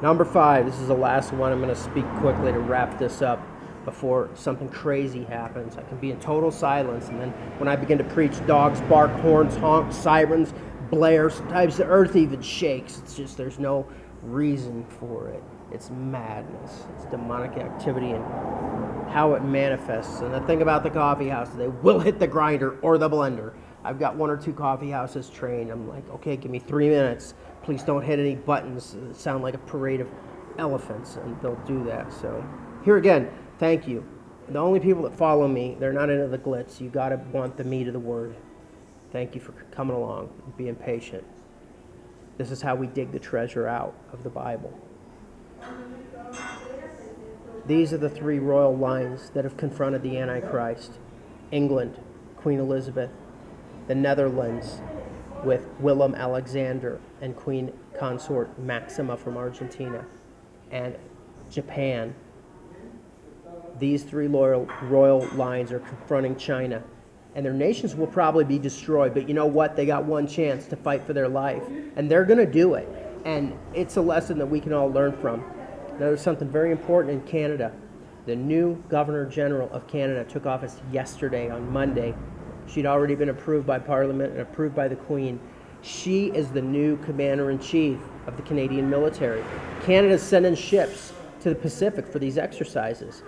Number 5, this is the last one. I'm going to speak quickly to wrap this up before something crazy happens. I can be in total silence, and then when I begin to preach, dogs bark, horns honk, sirens blare, sometimes the earth even shakes. It's just there's no reason for it. It's madness. It's demonic activity and how it manifests. And the thing about the coffee house, they will hit the grinder or the blender. I've got 1 or 2 coffee houses trained. I'm like, okay, give me 3 minutes. Please don't hit any buttons that sound like a parade of elephants, and they'll do that. So here again, thank you. The only people that follow me, they're not into the glitz. You got to want the meat of the word. Thank you for coming along and being patient. This is how we dig the treasure out of the Bible. These are the 3 royal lines that have confronted the Antichrist. England, Queen Elizabeth. The Netherlands, with Willem Alexander and Queen Consort Maxima from Argentina. And Japan. These 3 royal lines are confronting China. And their nations will probably be destroyed. But you know what? They got one chance to fight for their life. And they're going to do it. And it's a lesson that we can all learn from. Now, there's something very important in Canada. The new Governor General of Canada took office yesterday on Monday. She'd already been approved by Parliament and approved by the Queen. She is the new Commander-in-Chief of the Canadian military. Canada's sending ships to the Pacific for these exercises.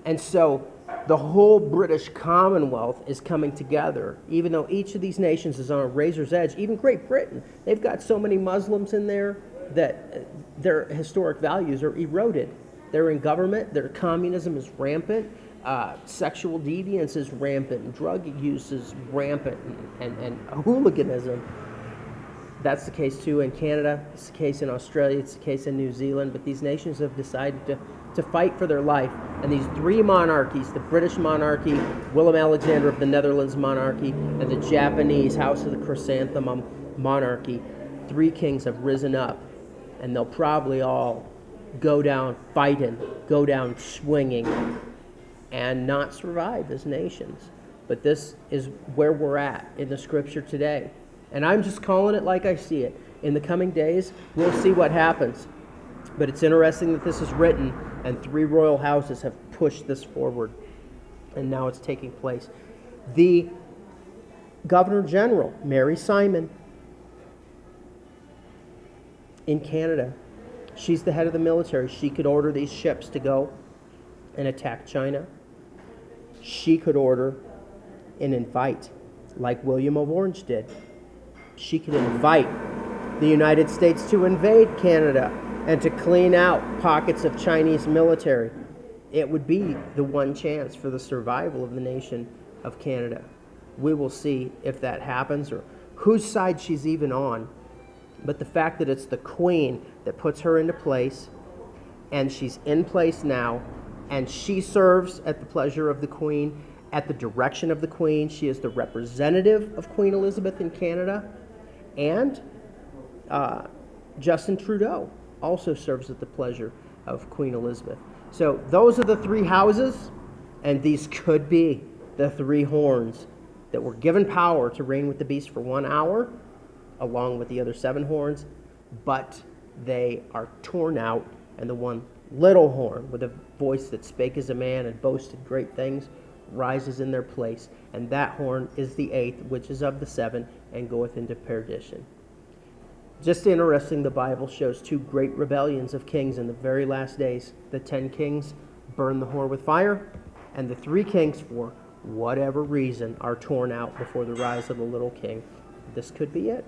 And so the whole British Commonwealth is coming together, even though each of these nations is on a razor's edge. Even Great Britain, they've got so many Muslims in there that their historic values are eroded. They're in government, their communism is rampant, sexual deviance is rampant, drug use is rampant, and hooliganism. That's the case too in Canada, it's the case in Australia, it's the case in New Zealand, but these nations have decided to fight for their life. And these 3 monarchies, the British monarchy, Willem Alexander of the Netherlands monarchy, and the Japanese House of the Chrysanthemum monarchy, 3 kings have risen up, and they'll probably all go down fighting, go down swinging, and not survive as nations. But this is where we're at in the scripture today. And I'm just calling it like I see it. In the coming days, we'll see what happens. But it's interesting that this is written, and 3 royal houses have pushed this forward. And now it's taking place. The Governor General, Mary Simon, in Canada, she's the head of the military. She could order these ships to go and attack China. She could order and invite, like William of Orange did. She could invite the United States to invade Canada and to clean out pockets of Chinese military. It would be the one chance for the survival of the nation of Canada. We will see if that happens or whose side she's even on. But the fact that it's the Queen that puts her into place, and she's in place now, and she serves at the pleasure of the Queen, at the direction of the Queen. She is the representative of Queen Elizabeth in Canada, and Justin Trudeau also serves at the pleasure of Queen Elizabeth. So those are the 3 houses, and these could be the 3 horns that were given power to reign with the beast for 1 hour, along with the other 7 horns, but they are torn out, and the one little horn with a voice that spake as a man and boasted great things rises in their place, and that horn is the 8th, which is of the 7, and goeth into perdition. Just interesting, the Bible shows 2 great rebellions of kings in the very last days. The 10 kings burn the horn with fire, and the 3 kings, for whatever reason, are torn out before the rise of the little king. This could be it.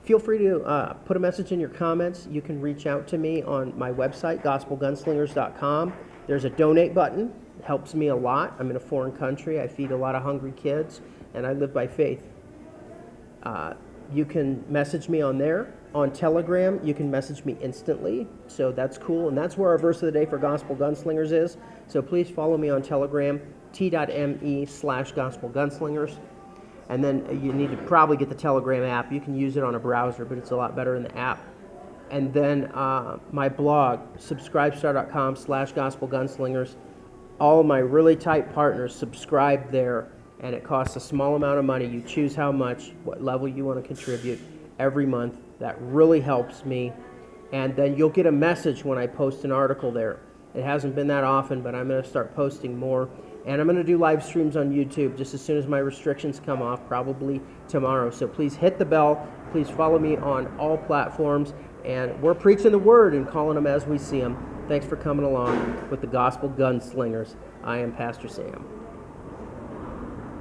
Feel free to put a message in your comments. You can reach out to me on my website, gospelgunslingers.com. There's a donate button. It helps me a lot. I'm in a foreign country. I feed a lot of hungry kids, and I live by faith. You can message me on there. On Telegram, you can message me instantly, so that's cool. And that's where our verse of the day for Gospel Gunslingers is. So please follow me on Telegram, t.me/gospelgunslingers. And then you need to probably get the Telegram app. You can use it on a browser, but it's a lot better in the app. And then my blog, subscribestar.com/gospelgunslingers. All of my really tight partners subscribe there, and it costs a small amount of money. You choose how much, what level you want to contribute every month. That really helps me and then you'll get a message when I post an article there. It hasn't been that often, but I'm going to start posting more. And I'm going to do live streams on YouTube just as soon as my restrictions come off, probably tomorrow. So please hit the bell. Please follow me on all platforms. And we're preaching the word and calling them as we see them. Thanks for coming along with the Gospel Gunslingers. I am Pastor Sam.